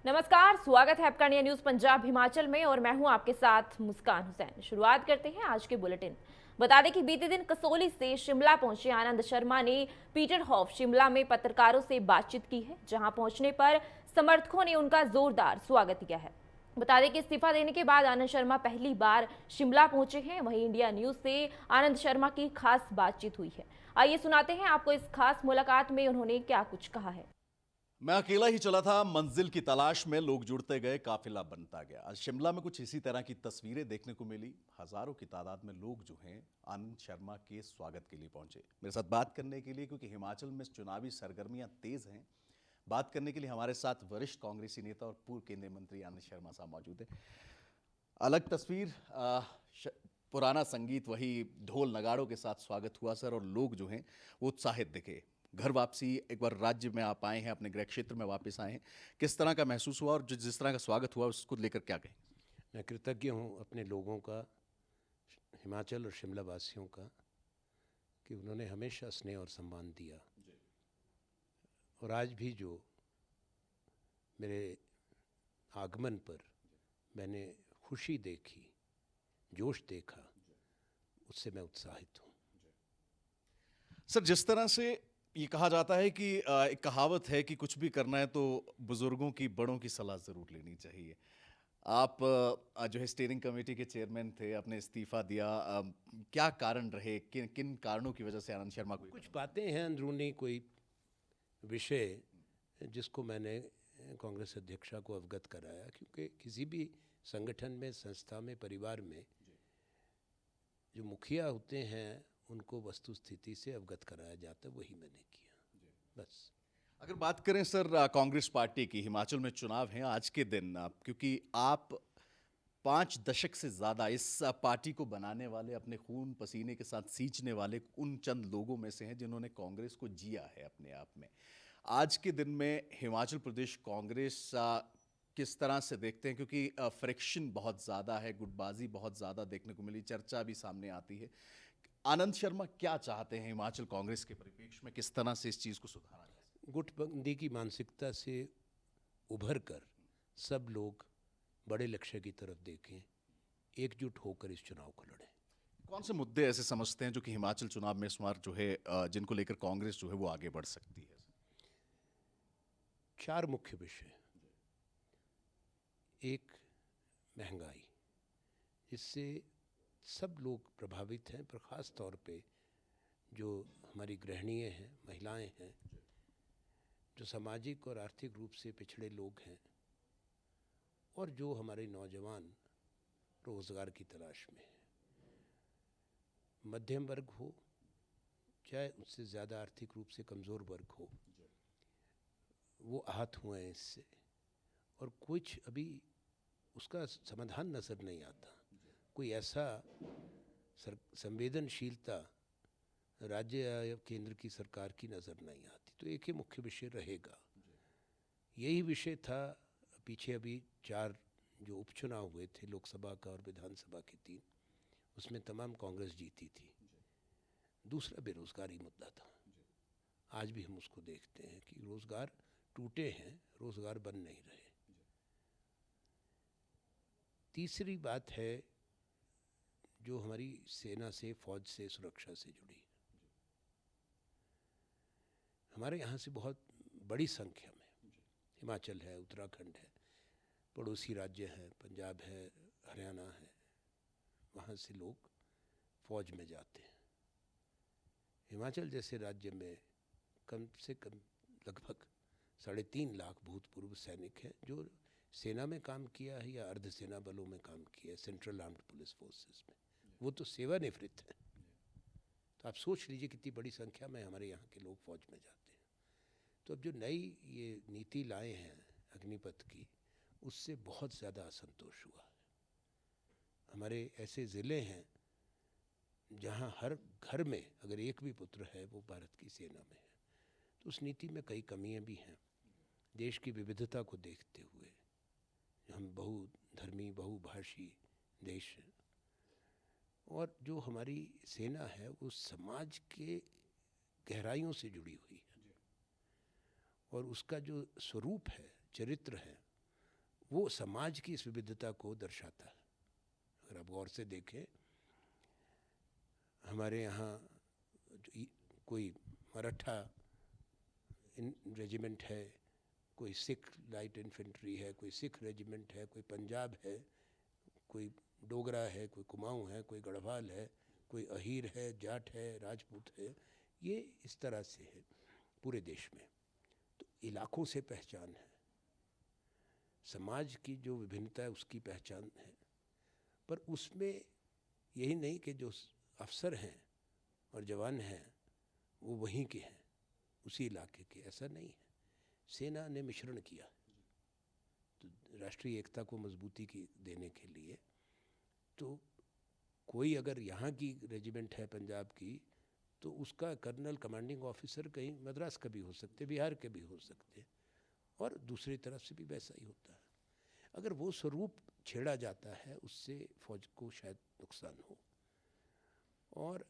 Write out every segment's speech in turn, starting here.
नमस्कार, स्वागत है आपका नया न्यूज पंजाब हिमाचल में और मैं हूं आपके साथ मुस्कान हुसैन। शुरुआत करते हैं आज के बुलेटिन। बता दें कि बीते दिन कसोली से शिमला पहुंचे आनंद शर्मा ने पीटरहॉफ शिमला में पत्रकारों से बातचीत की है, जहां पहुंचने पर समर्थकों ने उनका जोरदार स्वागत किया है। बता दें कि इस्तीफा देने के बाद आनंद शर्मा पहली बार शिमला पहुंचे हैं। वहीं इंडिया न्यूज से आनंद शर्मा की खास बातचीत हुई है। आइए सुनाते हैं आपको इस खास मुलाकात में उन्होंने क्या कुछ कहा है। मैं अकेला ही चला था, मंजिल की तलाश में लोग जुड़ते गए, काफिला बनता गया। आज शिमला में कुछ इसी तरह की तस्वीरें देखने को मिली। हजारों की तादाद में लोग जो हैं आनंद शर्मा के स्वागत के लिए पहुंचे, मेरे साथ बात करने के लिए, क्योंकि हिमाचल में चुनावी सरगर्मियां तेज हैं। बात करने के लिए हमारे साथ वरिष्ठ कांग्रेसी नेता और पूर्व केंद्रीय मंत्री आनंद शर्मा साहब मौजूद हैं। अलग तस्वीर, पुराना संगीत, वही ढोल नगाड़ों के साथ स्वागत हुआ सर, और लोग जो हैं वो उत्साहित दिखे। घर वापसी, एक बार राज्य में आप आए हैं, अपने गृह क्षेत्र में वापस आए हैं, किस तरह का महसूस हुआ और जिस तरह का स्वागत हुआ उसको लेकर क्या कहें? मैं कृतज्ञ हूँ अपने लोगों का, हिमाचल और शिमला वासियों का, कि उन्होंने हमेशा स्नेह और सम्मान दिया। और आज भी जो मेरे आगमन पर मैंने खुशी देखी, जोश देखा, उससे मैं उत्साहित हूँ। सर, जिस तरह से ये कहा जाता है कि एक कहावत है कि कुछ भी करना है तो बुजुर्गों की, बड़ों की सलाह जरूर लेनी चाहिए। आप जो है स्टीयरिंग कमेटी के चेयरमैन थे, आपने इस्तीफा दिया, क्या कारण रहे, किन किन कारणों की वजह से आनंद शर्मा को? कुछ बातें हैं अंदरूनी, कोई विषय जिसको मैंने कांग्रेस अध्यक्षा को अवगत कराया, क्योंकि किसी भी संगठन में, संस्था में, परिवार में जो मुखिया होते हैं उनको वस्तु स्थिति से अवगत कराया जाता है, वही मैंने किया बस। अगर बात करें सर कांग्रेस पार्टी की, हिमाचल में चुनाव हैं आज के दिन, क्योंकि आप 5 दशक से ज़्यादा इस पार्टी को बनाने वाले, अपने खून पसीने के साथ सींचने वाले उन चंद लोगों में से हैं जिन्होंने कांग्रेस को जिया है अपने आप में। आज के दिन में हिमाचल प्रदेश कांग्रेस किस तरह से देखते हैं, क्योंकि फ्रिक्शन बहुत ज़्यादा है, गुटबाजी बहुत ज़्यादा देखने को मिली, चर्चा भी सामने आती है। आनंद शर्मा क्या चाहते हैं हिमाचल कांग्रेस के परिप्रेक्ष्य में, किस तरह से इस चीज़ को सुधारा जाए? गुटबंदी की मानसिकता से उभर कर सब लोग बड़े लक्ष्य की तरफ देखें, एकजुट होकर इस चुनाव को लड़ें। कौन से मुद्दे ऐसे समझते हैं जो कि हिमाचल चुनाव में इस बार जो है जिनको लेकर कांग्रेस जो है वो आगे बढ़ सकती है? 4 मुख्य विषय। एक, महंगाई, जिससे सब लोग प्रभावित हैं, पर ख़ास तौर पे जो हमारी गृहिणियाँ हैं, महिलाएं हैं, जो सामाजिक और आर्थिक रूप से पिछड़े लोग हैं, और जो हमारे नौजवान रोज़गार की तलाश में हैं। मध्यम वर्ग हो चाहे उससे ज़्यादा आर्थिक रूप से कमज़ोर वर्ग हो, वो आहत हुए हैं इससे, और कुछ अभी उसका समाधान नज़र नहीं आता। कोई ऐसा संवेदनशीलता राज्य या केंद्र की सरकार की नज़र नहीं आती। तो एक ही मुख्य विषय रहेगा। यही विषय था पीछे अभी 4 जो उपचुनाव हुए थे, लोकसभा का और विधानसभा के 3, उसमें तमाम कांग्रेस जीती थी। दूसरा बेरोज़गारी मुद्दा था। आज भी हम उसको देखते हैं कि रोज़गार टूटे हैं, रोज़गार बन नहीं रहे। तीसरी बात है जो हमारी सेना से, फौज से, सुरक्षा से जुड़ी है। हमारे यहाँ से बहुत बड़ी संख्या में, हिमाचल है, उत्तराखंड है, पड़ोसी राज्य हैं, पंजाब है, हरियाणा है, वहाँ से लोग फौज में जाते हैं। हिमाचल जैसे राज्य में कम से कम लगभग 3.5 लाख भूतपूर्व सैनिक हैं जो सेना में काम किया है या अर्धसेना बलों में काम किया है, सेंट्रल आर्म्ड पुलिस फोर्सेस में। वो तो सेवानिवृत्त हैं। तो आप सोच लीजिए कितनी बड़ी संख्या में हमारे यहाँ के लोग फौज में जाते हैं। तो अब जो नई ये नीति लाए हैं अग्निपथ की, उससे बहुत ज़्यादा असंतोष हुआ है। हमारे ऐसे ज़िले हैं जहाँ हर घर में अगर एक भी पुत्र है वो भारत की सेना में है। तो उस नीति में कई कमियाँ भी हैं। देश की विविधता को देखते हुए, हम बहुधर्मी, बहुभाषी देश हैं, और जो हमारी सेना है वो समाज के गहराइयों से जुड़ी हुई है, और उसका जो स्वरूप है, चरित्र है, वो समाज की इस विविधता को दर्शाता है। अगर आप गौर से देखें, हमारे यहाँ कोई मराठा रेजिमेंट है, कोई सिख लाइट इन्फेंट्री है, कोई सिख रेजिमेंट है, कोई पंजाब है, कोई डोगरा है, कोई कुमाऊँ है, कोई गढ़वाल है, कोई अहीर है, जाट है, राजपूत है। ये इस तरह से है पूरे देश में। तो इलाकों से पहचान है, समाज की जो विभिन्नता है उसकी पहचान है, पर उसमें यही नहीं कि जो अफसर हैं और जवान हैं वो वहीं के हैं, उसी इलाके के, ऐसा नहीं है। सेना ने मिश्रण किया तो राष्ट्रीय एकता को मजबूती की देने के लिए। तो कोई अगर यहाँ की रेजिमेंट है पंजाब की, तो उसका कर्नल कमांडिंग ऑफिसर कहीं मद्रास का भी हो सकते, बिहार के भी हो सकते, और दूसरी तरफ से भी वैसा ही होता है। अगर वो स्वरूप छेड़ा जाता है उससे फौज को शायद नुकसान हो। और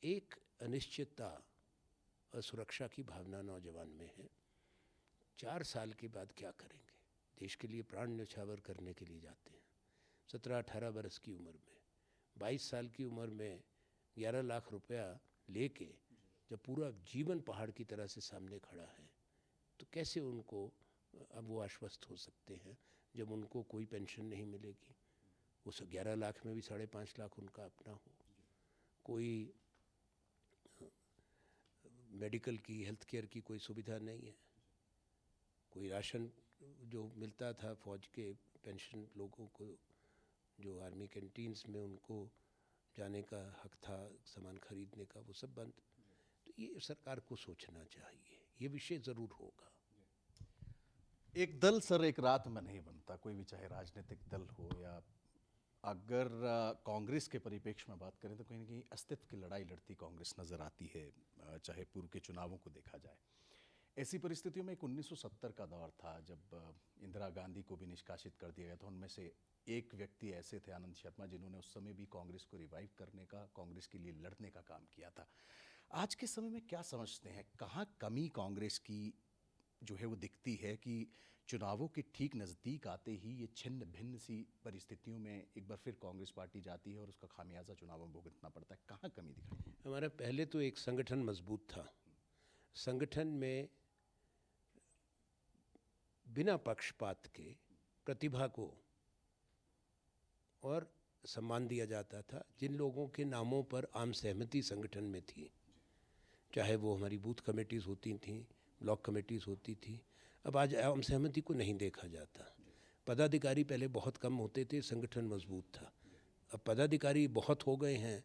एक अनिश्चितता, असुरक्षा की भावना नौजवान में है। 4 साल के बाद क्या करेंगे? देश के लिए प्राण न्यौछावर करने के लिए जाते हैं 17-18 बरस की उम्र में। 22 साल की उम्र में 11 लाख रुपया लेके जब पूरा जीवन पहाड़ की तरह से सामने खड़ा है, तो कैसे उनको अब वो आश्वस्त हो सकते हैं जब उनको कोई पेंशन नहीं मिलेगी? उस 11 लाख में भी 5.5 लाख उनका अपना हो, कोई मेडिकल की, हेल्थ केयर की कोई सुविधा नहीं है, कोई राशन जो मिलता था फौज के पेंशन लोगों को, जो आर्मी कैंटीन्स में उनको जाने का हक था, सामान खरीदने का, वो सब बंद। तो ये सरकार को सोचना चाहिए, ये विषय ज़रूर होगा। एक दल सर एक रात में नहीं बनता, कोई भी, चाहे राजनीतिक दल हो या अगर कांग्रेस के परिप्रेक्ष्य में बात करें तो कहीं ना कहीं अस्तित्व की लड़ाई लड़ती कांग्रेस नजर आती है, चाहे पूर्व के चुनावों को देखा जाए। ऐसी परिस्थितियों में एक 1970 का दौर था जब इंदिरा गांधी को भी निष्कासित कर दिया गया था। उनमें से एक व्यक्ति ऐसे थे, आनंद शर्मा, जिन्होंने उस समय भी कांग्रेस को रिवाइव करने का, कांग्रेस के लिए लड़ने का काम किया था। आज के समय में क्या समझते हैं, कहाँ कमी कांग्रेस की जो है वो दिखती है कि चुनावों के ठीक नज़दीक आते ही ये छिन्न भिन्न सी परिस्थितियों में एक बार फिर कांग्रेस पार्टी जाती है और उसका खामियाजा चुनावों में भुगतना पड़ता है? कहाँ कमी दिखाई? हमारा पहले तो एक संगठन मजबूत था, संगठन में बिना पक्षपात के प्रतिभा को और सम्मान दिया जाता था। जिन लोगों के नामों पर आम सहमति संगठन में थी, चाहे वो हमारी बूथ कमेटीज़ होती थीं, ब्लॉक कमेटीज़ होती थी, अब आज आम सहमति को नहीं देखा जाता। पदाधिकारी पहले बहुत कम होते थे, संगठन मजबूत था। अब पदाधिकारी बहुत हो गए हैं।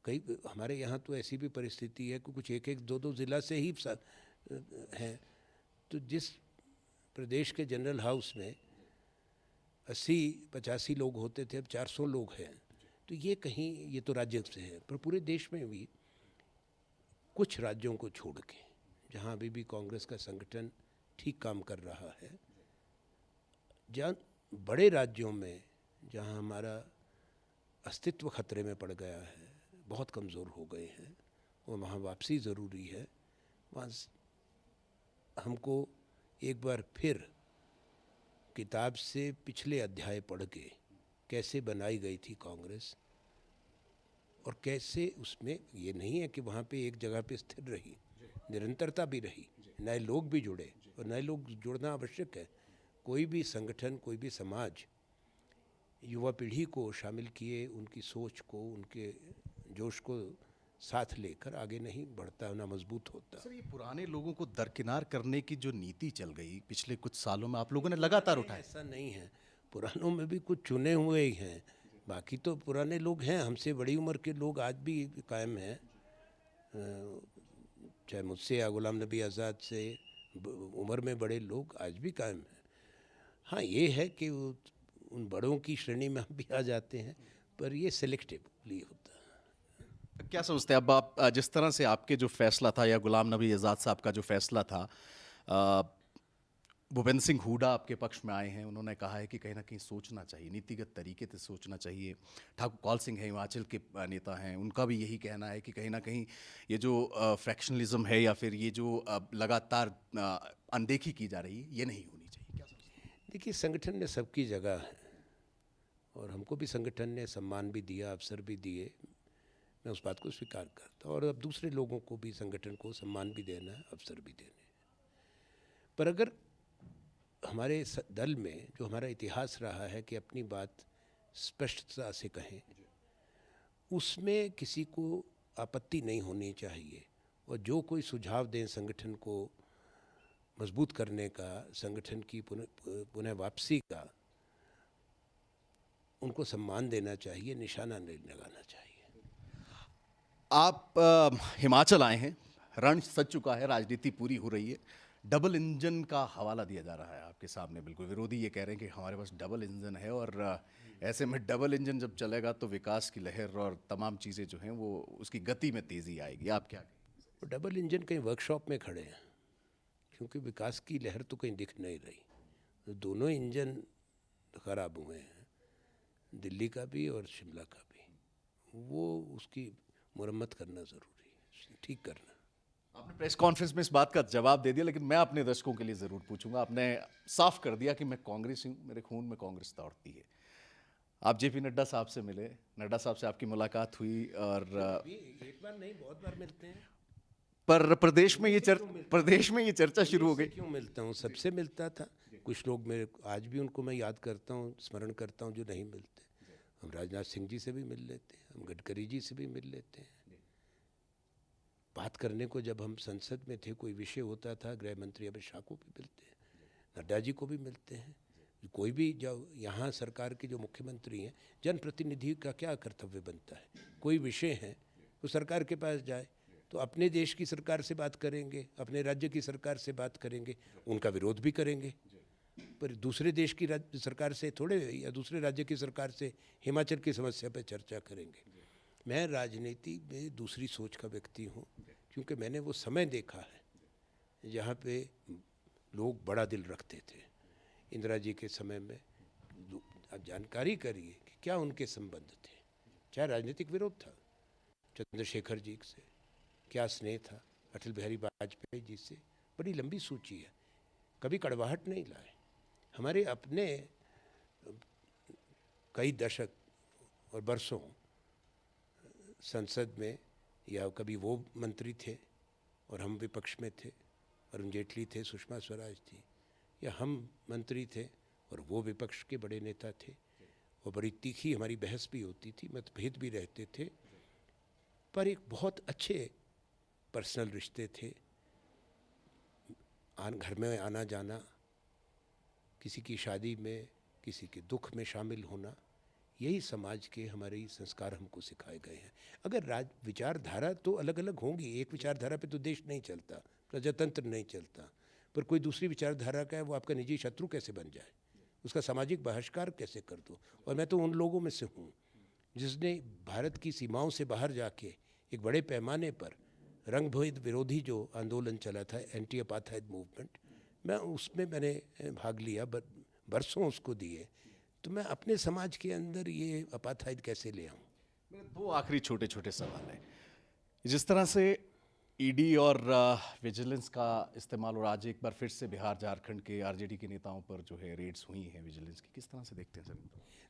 कई हमारे यहाँ तो ऐसी भी परिस्थिति है कि कुछ 1-1, 2-2 ज़िला से ही हैं। तो जिस प्रदेश के जनरल हाउस में 80-85 लोग होते थे, अब 400 लोग हैं। तो ये कहीं, ये तो राज्य से है, पर पूरे देश में भी कुछ राज्यों को छोड़ के जहाँ अभी भी कांग्रेस का संगठन ठीक काम कर रहा है, जहाँ बड़े राज्यों में जहाँ हमारा अस्तित्व खतरे में पड़ गया है, बहुत कमज़ोर हो गए हैं, और वहाँ वापसी ज़रूरी है। वहाँ हमको एक बार फिर किताब से पिछले अध्याय पढ़ के कैसे बनाई गई थी कांग्रेस, और कैसे उसमें ये नहीं है कि वहाँ पे एक जगह पे स्थिर रही, निरंतरता भी रही, नए लोग भी जुड़े, और नए लोग जुड़ना आवश्यक है। कोई भी संगठन, कोई भी समाज युवा पीढ़ी को शामिल किए, उनकी सोच को, उनके जोश को साथ लेकर आगे नहीं बढ़ता, ना मजबूत होता। सर, ये पुराने लोगों को दरकिनार करने की जो नीति चल गई पिछले कुछ सालों में, आप लोगों ने लगातार उठाया। ऐसा नहीं है, पुरानों में भी कुछ चुने हुए ही हैं, बाकी तो पुराने लोग हैं, हमसे बड़ी उम्र के लोग आज भी कायम हैं, चाहे मुझसे या गुलाम नबी आज़ाद से उम्र में बड़े लोग आज भी कायम हैं। हाँ, ये है कि उन बड़ों की श्रेणी में हम भी आ जाते हैं, पर ये सेलेक्टिवली होता है। क्या समझते हैं अब आप, जिस तरह से आपके जो फैसला था या गुलाम नबी आज़ाद साहब का जो फैसला था, भूपेंद्र सिंह हुड्डा आपके पक्ष में आए हैं, उन्होंने कहा है कि कहीं ना कहीं सोचना चाहिए, नीतिगत तरीके से सोचना चाहिए। ठाकुर कौल सिंह है, हिमाचल के नेता हैं, उनका भी यही कहना है कि कहीं ना कहीं ये जो फ्रैक्शनलिज्म है या फिर ये जो लगातार अनदेखी की जा रही है, ये नहीं होनी चाहिए। क्या समझते हैं? देखिए, संगठन ने सबकी जगह है और हमको भी संगठन ने सम्मान भी दिया, अवसर भी दिए, मैं उस बात को स्वीकार करता हूँ। और अब दूसरे लोगों को भी संगठन को सम्मान भी देना है, अवसर भी देने हैं। पर अगर हमारे दल में जो हमारा इतिहास रहा है कि अपनी बात स्पष्टता से कहें, उसमें किसी को आपत्ति नहीं होनी चाहिए। और जो कोई सुझाव दें संगठन को मजबूत करने का, संगठन की पुनः वापसी का, उनको सम्मान देना चाहिए, निशाना नहीं लगाना चाहिए। आप हिमाचल आए हैं, रण सज चुका है, राजनीति पूरी हो रही है, डबल इंजन का हवाला दिया जा रहा है आपके सामने। बिल्कुल विरोधी ये कह रहे हैं कि हमारे पास डबल इंजन है और ऐसे में डबल इंजन जब चलेगा तो विकास की लहर और तमाम चीज़ें जो हैं वो उसकी गति में तेज़ी आएगी। आप क्या कहें? डबल इंजन कहीं वर्कशॉप में खड़े हैं, क्योंकि विकास की लहर तो कहीं दिख नहीं रही। तो दोनों इंजन ख़राब हुए हैं, दिल्ली का भी और शिमला का भी। वो उसकी मुरम्मत करना ज़रूरी है, ठीक करना। आपने प्रेस कॉन्फ्रेंस में इस बात का जवाब दे दिया, लेकिन मैं अपने दर्शकों के लिए ज़रूर पूछूंगा। आपने साफ कर दिया कि मैं कांग्रेसी हूँ, मेरे खून में कांग्रेस दौड़ती है। आप जेपी नड्डा साहब से मिले, नड्डा साहब से आपकी मुलाकात हुई और एक बार नहीं, बहुत बार मिलते हैं। पर प्रदेश में ये चर्चा शुरू हो गई। क्यों मिलता हूँ, सबसे मिलता था। कुछ लोग मेरे आज भी उनको मैं याद करता हूँ, स्मरण करता हूँ, जो नहीं मिलते। हम राजनाथ सिंह जी से भी मिल लेते हैं, हम गडकरी जी से भी मिल लेते हैं। बात करने को जब हम संसद में थे, कोई विषय होता था, गृह मंत्री अमित शाह को भी मिलते हैं, नड्डा जी को भी मिलते हैं। कोई भी जो यहाँ सरकार के जो मुख्यमंत्री हैं, जनप्रतिनिधि का क्या कर्तव्य बनता है? कोई विषय है तो सरकार के पास जाए, तो अपने देश की सरकार से बात करेंगे, अपने राज्य की सरकार से बात करेंगे, उनका विरोध भी करेंगे। पर दूसरे देश की सरकार से थोड़े, या दूसरे राज्य की सरकार से हिमाचल की समस्या पर चर्चा करेंगे। मैं राजनीति में दूसरी सोच का व्यक्ति हूँ, क्योंकि मैंने वो समय देखा है जहाँ पे लोग बड़ा दिल रखते थे। इंदिरा जी के समय में आप जानकारी करिए कि क्या उनके संबंध थे, चाहे राजनीतिक विरोध था चंद्रशेखर जी से, क्या स्नेह था अटल बिहारी वाजपेयी जी से, बड़ी लंबी सूची है, कभी कड़वाहट नहीं लाए। हमारे अपने कई दशक और बरसों संसद में, या कभी वो मंत्री थे और हम विपक्ष में थे, अरुण जेटली थे, सुषमा स्वराज थी, या हम मंत्री थे और वो विपक्ष के बड़े नेता थे, और बड़ी तीखी हमारी बहस भी होती थी, मतभेद भी रहते थे, पर एक बहुत अच्छे पर्सनल रिश्ते थे। घर में आना जाना, किसी की शादी में, किसी के दुख में शामिल होना, यही समाज के हमारे संस्कार हमको सिखाए गए हैं। अगर विचारधारा तो अलग अलग होंगी, एक विचारधारा पे तो देश नहीं चलता, प्रजातंत्र नहीं चलता, पर कोई दूसरी विचारधारा का है वो आपका निजी शत्रु कैसे बन जाए, उसका सामाजिक बहिष्कार कैसे कर दो। और मैं तो उन लोगों में से हूँ जिसने भारत की सीमाओं से बाहर जाके एक बड़े पैमाने पर रंगभेद विरोधी जो आंदोलन चला था, एंटी अपार्थाइड मूवमेंट, मैं उसमें मैंने भाग लिया, बरसों उसको दिए। तो मैं अपने समाज के अंदर ये अपार्थाइड कैसे ले आऊँ? मेरे दो आखिरी छोटे छोटे सवाल हैं। जिस तरह से ईडी और विजिलेंस का इस्तेमाल, और आज एक बार फिर से बिहार झारखंड के आरजेडी के नेताओं पर जो है रेड्स हुई हैं विजिलेंस की, किस तरह से देखते हैं सर?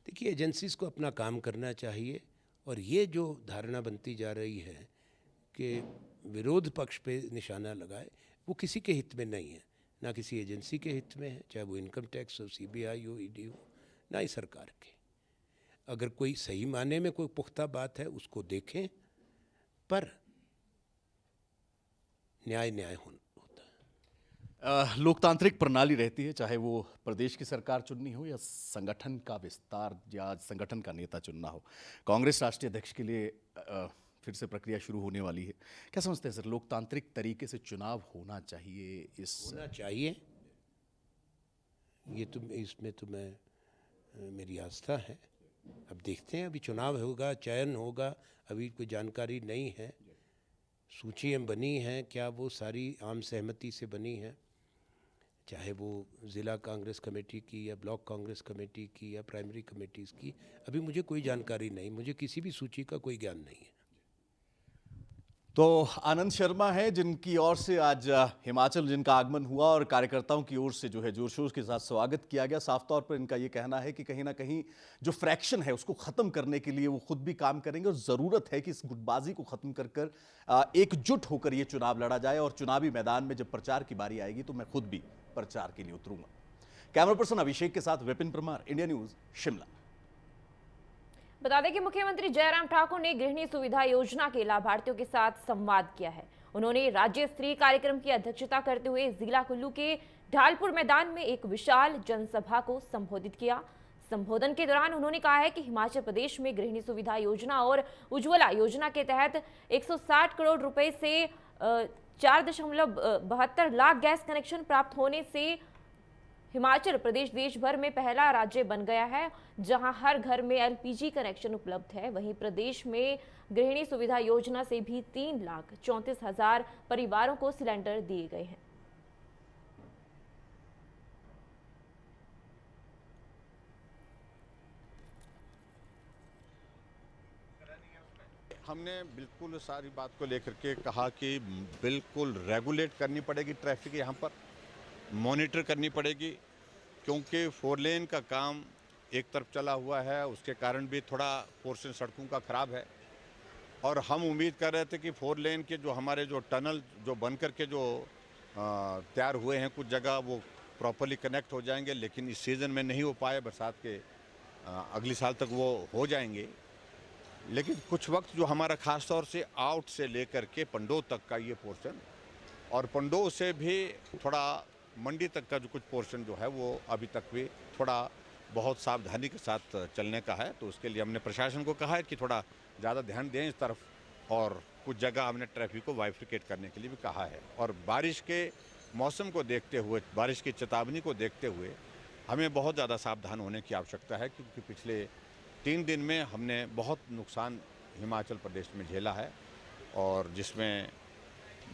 देखिए, एजेंसीज़ को अपना काम करना चाहिए, और ये जो धारणा बनती जा रही है कि विरोध पक्ष पे निशाना लगाए, वो किसी के हित में नहीं है, ना किसी एजेंसी के हित में है, चाहे वो इनकम टैक्स हो, सीबीआई हो, ईडी हो, ना ही सरकार के। अगर कोई सही माने में कोई पुख्ता बात है उसको देखें, पर न्याय होता है। लोकतांत्रिक प्रणाली रहती है, चाहे वो प्रदेश की सरकार चुननी हो या संगठन का विस्तार या संगठन का नेता चुनना हो। कांग्रेस राष्ट्रीय अध्यक्ष के लिए फिर से प्रक्रिया शुरू होने वाली है। क्या समझते हैं सर, लोकतांत्रिक तरीके से चुनाव होना चाहिए? होना चाहिए, ये तो इसमें तो मेरी आस्था है। अब देखते हैं, अभी चुनाव होगा, चयन होगा, अभी कोई जानकारी नहीं है। सूचियाँ बनी हैं, क्या वो सारी आम सहमति से बनी हैं, चाहे वो ज़िला कांग्रेस कमेटी की या ब्लॉक कांग्रेस कमेटी की या प्राइमरी कमेटीज़ की, अभी मुझे कोई जानकारी नहीं, मुझे किसी भी सूची का कोई ज्ञान नहीं है। तो आनंद शर्मा हैं जिनकी ओर से आज हिमाचल जिनका आगमन हुआ और कार्यकर्ताओं की ओर से जो है जोर शोर के साथ स्वागत किया गया। साफ तौर पर इनका ये कहना है कि कहीं ना कहीं जो फ्रैक्शन है उसको खत्म करने के लिए वो खुद भी काम करेंगे और जरूरत है कि इस गुटबाजी को खत्म कर एकजुट होकर ये चुनाव लड़ा जाए और चुनावी मैदान में जब प्रचार की बारी आएगी तो मैं खुद भी प्रचार के लिए उतरूंगा। कैमरा पर्सन अभिषेक के साथ विपिन परमार, इंडिया न्यूज, शिमला। बता दें कि मुख्यमंत्री जयराम ठाकुर ने गृहिणी सुविधा योजना के लाभार्थियों के साथ संवाद किया है। उन्होंने राज्य स्तरीय कार्यक्रम की अध्यक्षता करते हुए जिला कुल्लू के ढालपुर मैदान में एक विशाल जनसभा को संबोधित किया। संबोधन के दौरान उन्होंने कहा है कि हिमाचल प्रदेश में गृहिणी सुविधा योजना और उज्ज्वला योजना के तहत 160 करोड़ रुपए से 4.72 लाख गैस कनेक्शन प्राप्त होने से हिमाचल प्रदेश देश भर में पहला राज्य बन गया है जहां हर घर में एलपीजी कनेक्शन उपलब्ध है। वहीं प्रदेश में गृहिणी सुविधा योजना से भी 3,34,000 परिवारों को सिलेंडर दिए गए हैं। हमने बिल्कुल सारी बात को लेकर के कहा कि बिल्कुल रेगुलेट करनी पड़ेगी ट्रैफिक, यहाँ पर मॉनिटर करनी पड़ेगी, क्योंकि 4 लेन का काम एक तरफ चला हुआ है, उसके कारण भी थोड़ा पोर्शन सड़कों का ख़राब है। और हम उम्मीद कर रहे थे कि 4 लेन के जो हमारे जो टनल जो बन कर के जो तैयार हुए हैं कुछ जगह वो प्रॉपरली कनेक्ट हो जाएंगे, लेकिन इस सीज़न में नहीं हो पाए। बरसात के अगली साल तक वो हो जाएंगे। लेकिन कुछ वक्त जो हमारा ख़ास तौर से आउट से लेकर के पंडो तक का ये पोर्शन और पंडो से भी थोड़ा मंडी तक का जो कुछ पोर्शन जो है वो अभी तक भी थोड़ा बहुत सावधानी के साथ चलने का है। तो उसके लिए हमने प्रशासन को कहा है कि थोड़ा ज़्यादा ध्यान दें इस तरफ, और कुछ जगह हमने ट्रैफिक को बाइफिकेट करने के लिए भी कहा है। और बारिश के मौसम को देखते हुए, बारिश की चेतावनी को देखते हुए हमें बहुत ज़्यादा सावधान होने की आवश्यकता है, क्योंकि पिछले 3 दिन में हमने बहुत नुकसान हिमाचल प्रदेश में झेला है और जिसमें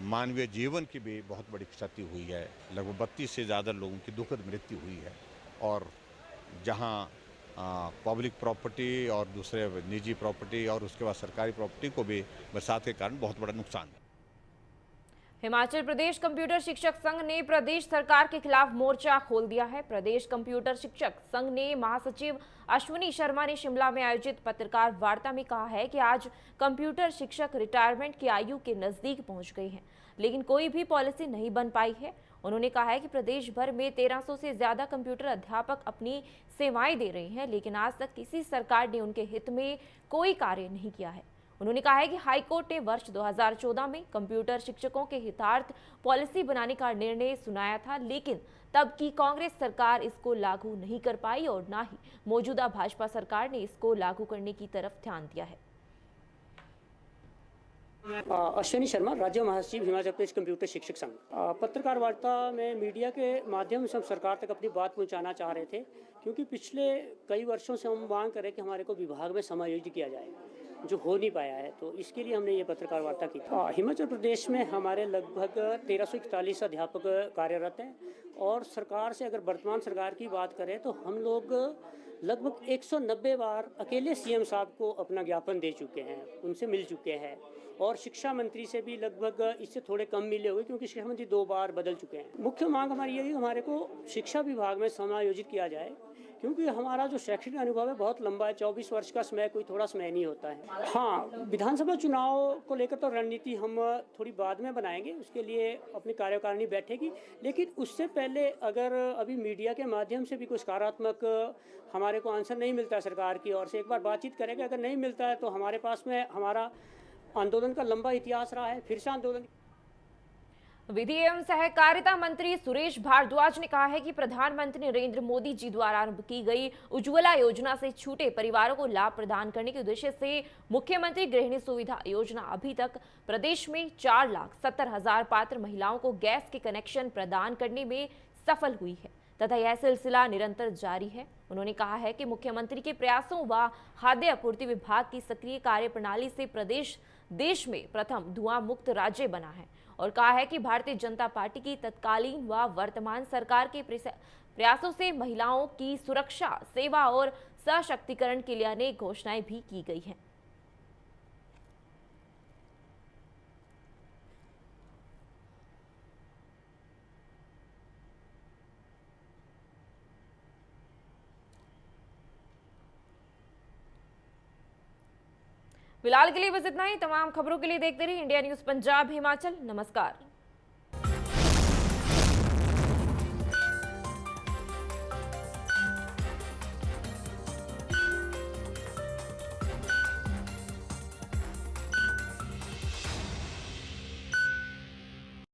मानवीय जीवन की भी बहुत बड़ी क्षति हुई है। लगभग 32 से ज़्यादा लोगों की दुखद मृत्यु हुई है और जहां पब्लिक प्रॉपर्टी और दूसरे निजी प्रॉपर्टी और उसके बाद सरकारी प्रॉपर्टी को भी बरसात के कारण बहुत बड़ा नुकसान है। हिमाचल प्रदेश कंप्यूटर शिक्षक संघ ने प्रदेश सरकार के खिलाफ मोर्चा खोल दिया है। प्रदेश कंप्यूटर शिक्षक संघ ने महासचिव अश्विनी शर्मा ने शिमला में आयोजित पत्रकार वार्ता में कहा है कि आज कंप्यूटर शिक्षक रिटायरमेंट की आयु के नजदीक पहुंच गए हैं, लेकिन कोई भी पॉलिसी नहीं बन पाई है। उन्होंने कहा है कि प्रदेश भर में 1300 से ज्यादा कंप्यूटर अध्यापक अपनी सेवाएं दे रहे हैं, लेकिन आज तक किसी सरकार ने उनके हित में कोई कार्य नहीं किया है। उन्होंने कहा है कि हाईकोर्ट ने वर्ष 2014 में कंप्यूटर शिक्षकों के हितार्थ पॉलिसी बनाने का निर्णय सुनाया था, लेकिन तब की कांग्रेस सरकार इसको लागू नहीं कर पाई और ना ही मौजूदा भाजपा सरकार ने इसको लागू करने की तरफ ध्यान दिया है। अश्विनी शर्मा, राज्य महासचिव हिमाचल प्रदेश कंप्यूटर शिक्षक संघ। पत्रकार वार्ता में मीडिया के माध्यम से हम सरकार तक अपनी बात पहुंचाना चाह रहे थे, क्योंकि पिछले कई वर्षों से हम मांग कर रहे कि हमारे को विभाग में समायोजित किया जाए, जो हो नहीं पाया है। तो इसके लिए हमने ये पत्रकार वार्ता की। हिमाचल प्रदेश में हमारे लगभग 1341 अध्यापक कार्यरत हैं और सरकार से अगर वर्तमान सरकार की बात करें तो हम लोग लगभग 190 बार अकेले सीएम साहब को अपना ज्ञापन दे चुके हैं, उनसे मिल चुके हैं। और शिक्षा मंत्री से भी लगभग इससे थोड़े कम मिले हुए, क्योंकि शिक्षा मंत्री 2 बार बदल चुके हैं। मुख्य मांग हमारी यही, हमारे को शिक्षा विभाग में समायोजित किया जाए, क्योंकि हमारा जो शैक्षणिक अनुभव है बहुत लंबा है। 24 वर्ष का समय कोई थोड़ा समय नहीं होता है। हाँ, विधानसभा चुनाव को लेकर तो रणनीति हम थोड़ी बाद में बनाएंगे, उसके लिए अपनी कार्यकारिणी बैठेगी। लेकिन उससे पहले अगर अभी मीडिया के माध्यम से भी कुछ सकारात्मक हमारे को आंसर नहीं मिलता है सरकार की ओर से, एक बार बातचीत करेंगे। अगर नहीं मिलता है तो हमारे पास में हमारा आंदोलन का लंबा इतिहास रहा है, फिर से आंदोलन। विधि एवं सहकारिता मंत्री सुरेश भारद्वाज ने कहा है कि प्रधानमंत्री नरेंद्र मोदी जी द्वारा आरंभ की गई उज्ज्वला योजना से छूटे परिवारों को लाभ प्रदान करने के उद्देश्य से मुख्यमंत्री गृहिणी सुविधा योजना अभी तक प्रदेश में 4,70,000 पात्र महिलाओं को गैस के कनेक्शन प्रदान करने में सफल हुई है तथा यह सिलसिला निरंतर जारी है। उन्होंने कहा है कि मुख्यमंत्री के प्रयासों व खाद्य आपूर्ति विभाग की सक्रिय कार्यप्रणाली से प्रदेश देश में प्रथम धुआं मुक्त राज्य बना है और कहा है कि भारतीय जनता पार्टी की तत्कालीन व वर्तमान सरकार के प्रयासों से महिलाओं की सुरक्षा, सेवा और सशक्तिकरण के लिए अनेक घोषणाएं भी की गई हैं। फिलहाल के लिए बस इतना ही। तमाम खबरों के लिए देखते रहिए इंडिया न्यूज पंजाब हिमाचल। नमस्कार।